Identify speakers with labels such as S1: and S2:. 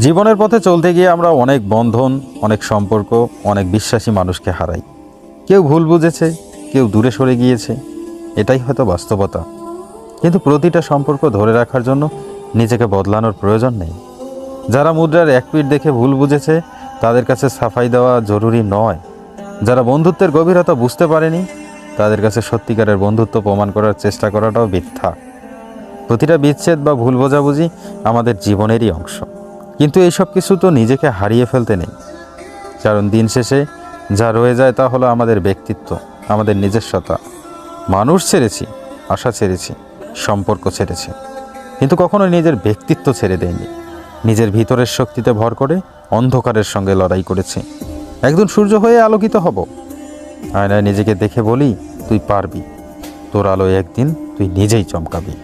S1: জীবনের পথে চলতে গিয়ে আমরা অনেক বন্ধন, অনেক সম্পর্ক, অনেক বিশ্বাসী মানুষকে হারাই। কেউ ভুল বুঝেছে, কেউ দূরে সরে গিয়েছে, এটাই হয়তো বাস্তবতা। কিন্তু প্রতিটা সম্পর্ক ধরে রাখার জন্য নিজেকে বদলানোর প্রয়োজন নেই। যারা মুদ্রার এক পিঠ দেখে ভুল বুঝেছে তাদের কাছে সাফাই দেওয়া জরুরি নয়। যারা বন্ধুত্বের গভীরতা বুঝতে পারেনি তাদের কাছে সত্যিকারের বন্ধুত্ব প্রমাণ করার চেষ্টা করাটাও বৃথা। প্রতিটা বিচ্ছেদ বা ভুল বোঝাবুঝি আমাদের জীবনেরই অংশ, কিন্তু এইসব কিছু তো নিজেকে হারিয়ে ফেলতে নেই। কারণ দিন শেষে যা রয়ে যায় তা হলো আমাদের ব্যক্তিত্ব, আমাদের নিজস্বতা। মানুষ ছেড়েছি, আশা ছেড়েছি, সম্পর্ক ছেড়েছি, কিন্তু কখনো নিজের ব্যক্তিত্ব ছেড়ে দেয়নি। নিজের ভিতরের শক্তিতে ভর করে অন্ধকারের সঙ্গে লড়াই করেছি। একদিন সূর্য হয়ে আলোকিত হব। আয়নায় নিজেকে দেখে বলি, তুই পারবি, তোর আলোয় একদিন তুই নিজেই চমকাবি।